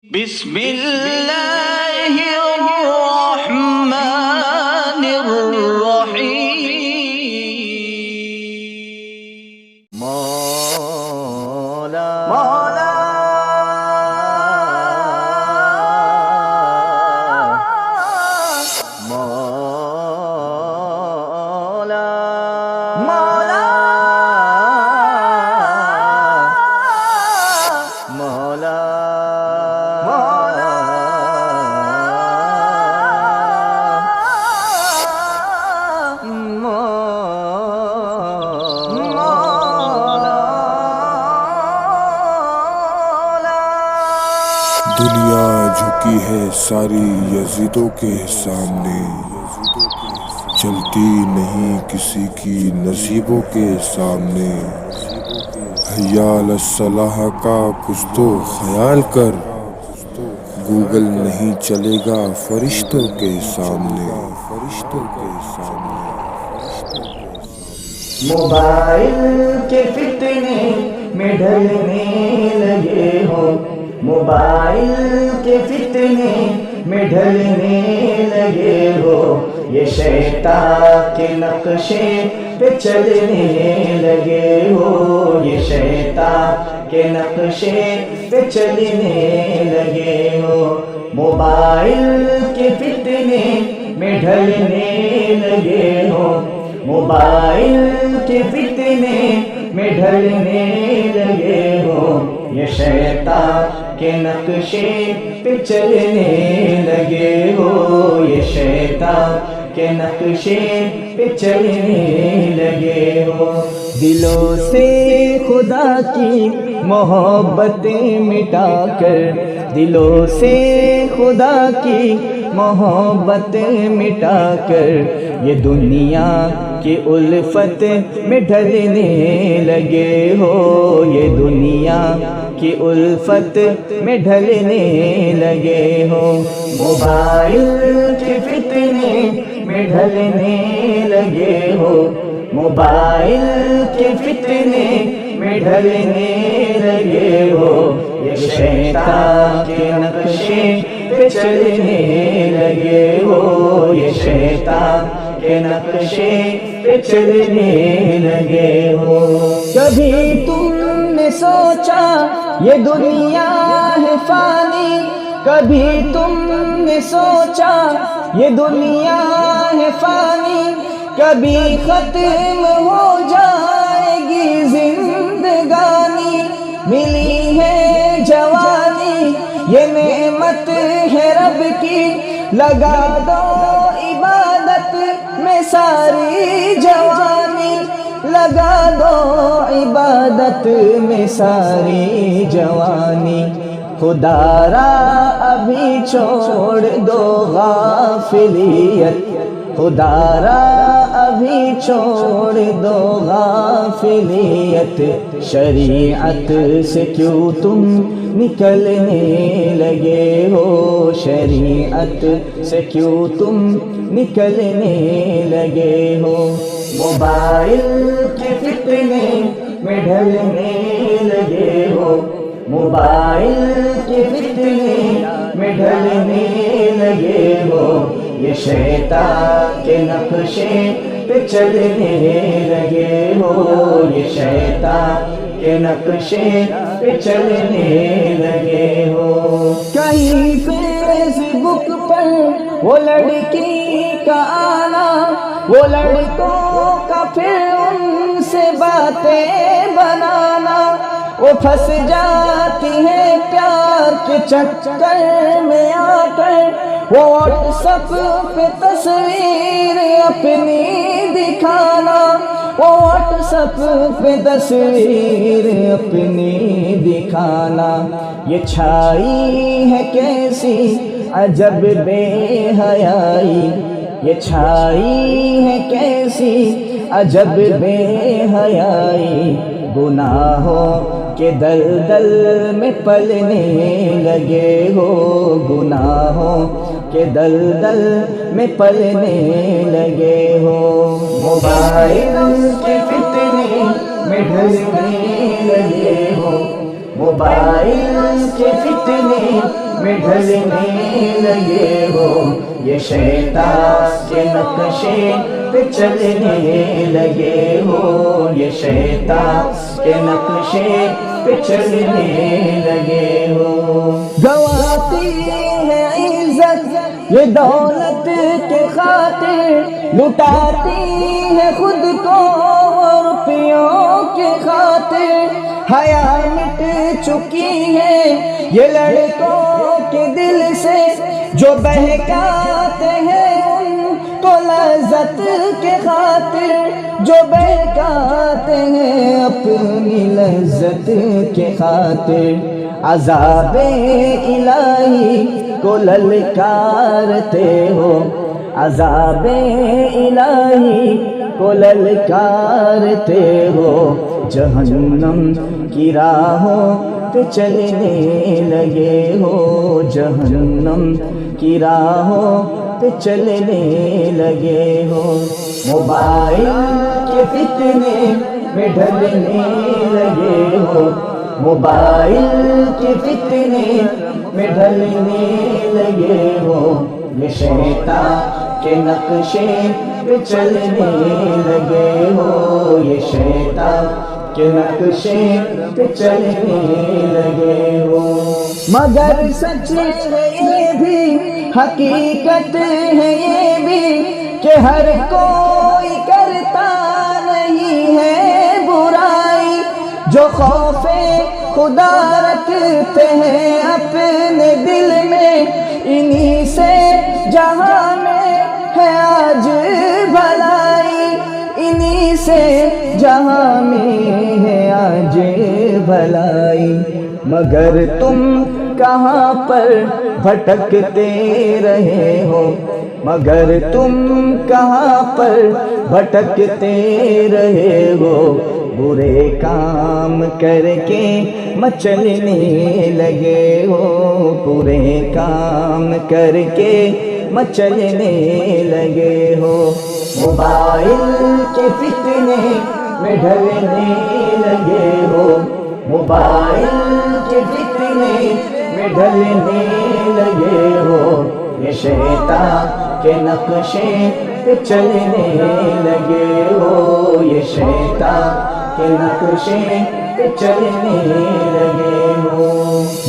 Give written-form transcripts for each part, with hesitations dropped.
بسم اللہ الرحمن الرحیم مولا مولا مولا مولا مولا دنیا جھکی ہے ساری یزیدوں کے سامنے، چلتی نہیں کسی کی نصیبوں کے سامنے۔ حیال الصلاح کا کچھ تو خیال کر، گوگل نہیں چلے گا فرشتوں کے سامنے۔ موبائل کے فتنے میں ڈھلنے لگے ہو، موبائل کے فتنے میں ڈھلنے لگے ہو، یہ شیطان کے نقشے پہ چلنے لگے ہو، یہ شیطان کے نقشے پہ چلنے لگے ہو۔ موبائل کے فتنے میں ڈھلنے لگے ہو، موبائل کے فتنے میں ڈھلنے لگے ہو، یہ شیطان کے نقشے پہ چلنے لگے ہو، یہ شیطان کے نقشے پہ چلنے لگے ہو۔ دلوں سے خدا کی محبتیں مٹا کر، دلوں سے خدا کی محبتیں مٹا کر، یہ دنیا کی الفت میں ڈھلنے لگے ہو، یہ دنیا کی الفت میں ڈھلنے لگے ہو۔ موبائل کے فتنے میں ڈھلنے لگے ہو، موبائل کے فتنے میں ڈھلنے لگے ہو، یہ شیطان کے نقشے پہ چلنے لگے ہو، یہ شیطان کے نقشے پہ چلنے لگے ہو۔ کبھی تم نے سوچا یہ دنیا ہے فانی، کبھی تم نے سوچا یہ دنیا ہے فانی، کبھی ختم ہو جائے گی زندگانی۔ ملی ہے جوانی یہ نعمت ہے رب کی، لگا دو عبادت میں ساری جوانی، لگا دو عبادت میں ساری جوانی۔ خدا را ابھی چھوڑ دو غافلیت، خدا را ابھی چھوڑ دو غافلیت، شریعت سے کیوں تم نکلنے لگے ہو، شریعت سے کیوں تم نکلنے لگے ہو۔ موبائل کے فتنے میں ڈھلنے لگے ہو، موبائل کے فتنے میں ڈھلنے لگے ہو، یہ شیطان کے نقشے پہ چلنے لگے ہو، یہ شیطان کے نقشے پہ چلنے لگے ہو۔ کہیں فیس بک پر وہ لڑکی کا آنا، وہ لڑکوں کا پھر ان سے باتیں بنانا، وہ پھنس جاتی ہے پیار کے چکر میں آ کر، وہ واٹس ایپ پہ تصویر اپنی دکھانا، وہ واٹس ایپ پہ تصویر اپنی دکھانا۔ یہ چھائی ہے کیسی عجب بے حیائی، یہ چھائی ہے کیسی عجب بے حیائی، گناہوں کے دلدل میں پلنے لگے ہو، گناہوں کے دلدل میں پلنے لگے ہو۔ موبائل کے فتنے میں ڈھلنے لگے ہو، موبائل کے فتنے میں ڈھلنے لگے ہو، یہ شیطان کے نقشے پہ چلنے لگے ہو، یہ شیطان کے نقشے پہ چلنے لگے ہو۔ گواتی ہے عزت یہ دولت کے خاطر، لٹاتی ہے خود کو روپیوں کے خاطر، حیا مٹ چکی ہے یہ لڑکوں کے دل سے، جو بہکاتے ہیں ان کو لذت کے خاطر، جو بہکاتے ہیں اپنی لذت کے خاطر، عذاب الہی کو للکارتے ہو، عذاب الہی کو للکارتے ہو، جہنم کی راہوں پہ چلنے لگے ہو، جہنم کی راہوں پہ چلنے لگے ہو، موبائل کے فتنے میں ڈھلنے لگے ہو، موبائل کے فتنے میں ڈھلنے لگے ہو، یہ شیطان کے نقشے پہ چلنے لگے ہو، یہ شیطان کے نقشے پہ چلنے لگے ہو۔ مگر سچ ہے یہ بھی، حقیقت ہے یہ بھی، کہ ہر کوئی کرتا نہیں ہے برائی، جو خوف خدا رکھتے ہیں اپنے دل میں، انہی سے جہاں میں ہے آج بھلائی، انہی سے جہاں میں ہے آج بھلائی۔ مگر تم کہاں پر بھٹکتے رہے ہو، مگر تم کہاں پر بھٹکتے رہے ہو، برے کام کر کے مچلنے لگے ہو، برے کام کر کے مچلنے لگے ہو، موبائل کے فتنے میں ڈھلنے لگے ہو، موبائل کے فتنے میں ڈھلنے لگے ہو، یہ شیطان کے نقشے پہ چلنے لگے ہو، یہ شیطان کے نقشے پہ چلنے لگے ہو،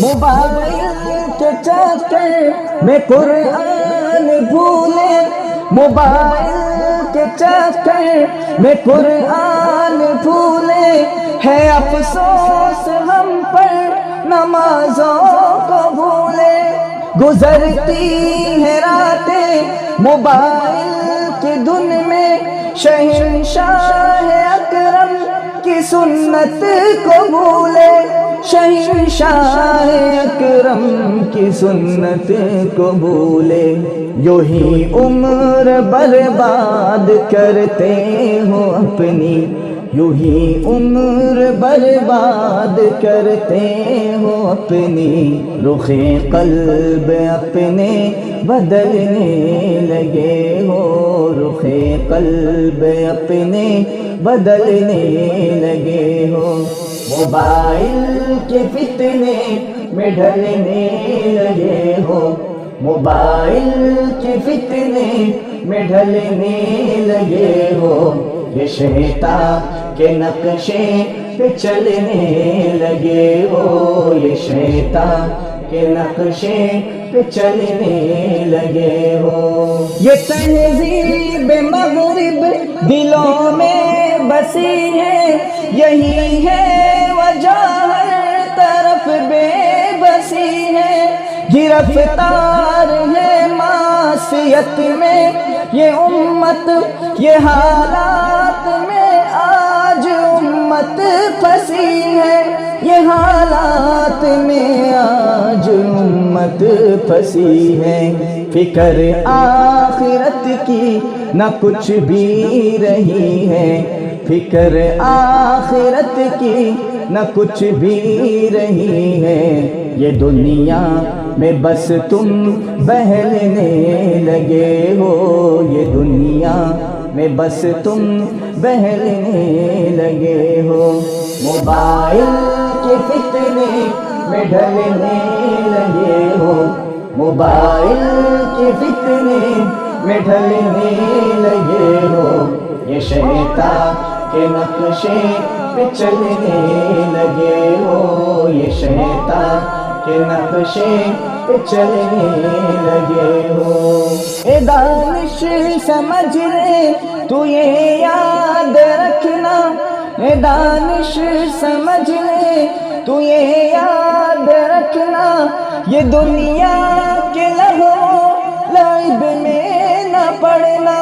موبائل کے چکر میں قرآن بھولے، موبائل کے چکر میں قرآن بھولے، ہے افسوس ہم پر نمازوں کو بھولے، گزرتی ہے راتیں موبائل کی دھن میں، شہنشاہ اکرم کی سنت کو بھولے، شہنشاہ اکرم کی سنت کو بھولے، یوں ہی عمر برباد کرتے ہو اپنی، یوں ہی عمر برباد کرتے ہو اپنی، رخ قلب اپنے بدلنے لگے ہو، رخ قلب اپنے بدلنے لگے ہو، موبائل کے فتنے میں ڈھلنے لگے ہو، موبائل کے فتنے میں ڈھلنے لگے ہو، یہ شیطان کے نقشے پہ چلنے لگے ہو، یہ شیطان کے نقشے پہ چلنے لگے ہو، یہ تہذیب مغرب دلوں میں بسی ہے، یہی ہے وجہ ہر طرف بے بسی ہے، گرفتار ہے معصیت میں یہ امت، یہ حالات میں آج امت پھنسی ہے، یہ حالات میں آج امت پھنسی ہے، فکر آخرت کی نہ کچھ بھی رہی ہے، فکر آخرت کی نہ کچھ بھی رہی ہے، یہ دنیا میں بس تم بہلنے لگے ہو، یہ دنیا میں بس تم بہلنے لگے ہو، موبائل کے فتنے میں ڈھلنے لگے ہو، موبائل کے فتنے میں ڈھلنے لگے ہو، یہ شیطان کے نقشے پہ چلنے لگے ہو، یہ شیطان کے نقشے پہ چلنے لگے ہو۔ اے دانش سمجھ لے تو یہ یاد رکھنا، اے دانش سمجھ لے تو یہ یاد رکھنا، یہ دنیا کے لہو لعب میں نہ پڑنا،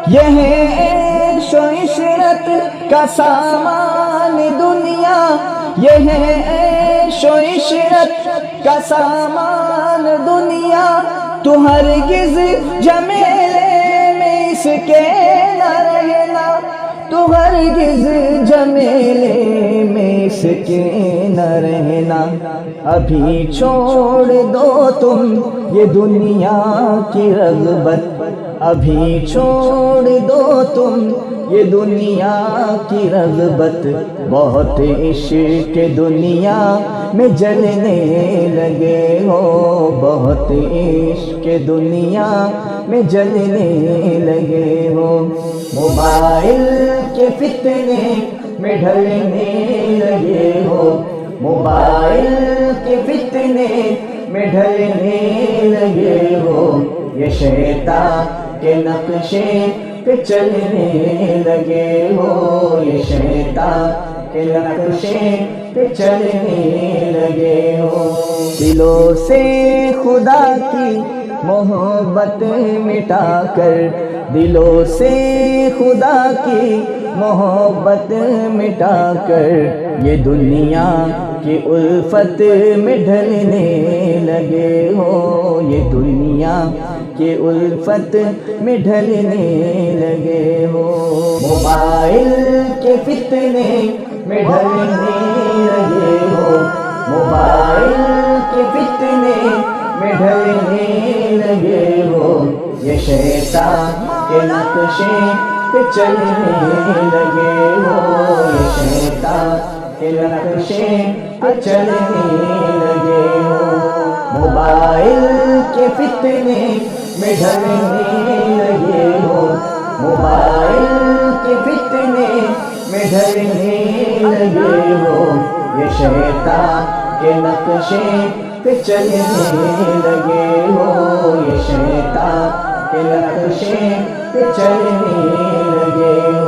یہ ہے عیش و عشرت کا سامان دنیا، یہ ہے عیش و عشرت کا سامان دنیا، تو ہرگز جمیلے میں اس کے نہ رہنا، تو ہرگز جمیلے میں اس کے نہ رہنا، ابھی چھوڑ دو تم یہ دنیا کی رغبت، ابھی چھوڑ دو تم یہ دنیا کی رغبت، بہت عشق دنیا میں جلنے لگے ہو، بہت عشق دنیا میں جلنے لگے ہو، موبائل کے فتنے میں ڈھلنے لگے ہو، موبائل کے فتنے میں ڈھلنے لگے ہو، یہ شیطان کے نقشے پہ چلنے لگے ہو، یہ شیطان کے نقشے پہ چلنے لگے ہو، دلوں سے خدا کی محبت مٹا کر، دلوں سے خدا کی محبت مٹا کر، یہ دنیا کی الفت میں ڈھلنے لگے ہو، یہ دنیا کی الفت میں ڈھلنے لگے ہو، موبائل کے فتنے میں ڈھلنے لگے ہو، موبائل کے فتنے میں ڈھلنے لگے ہو، یہ شیطان کے نقشے پہ چلنے لگے ہو، یہ شیطان کے نقشے پہ چلنے لگے ہو، موبائل کے فتنے میں ڈھلنے لگے ہو، موبائل کے فتنے میں ڈھلنے لگے ہو، یہ شیطان کے نقشے پہ چلنے لگے ہو، یہ شیطان کے نقشے پہ چلنے لگے ہو۔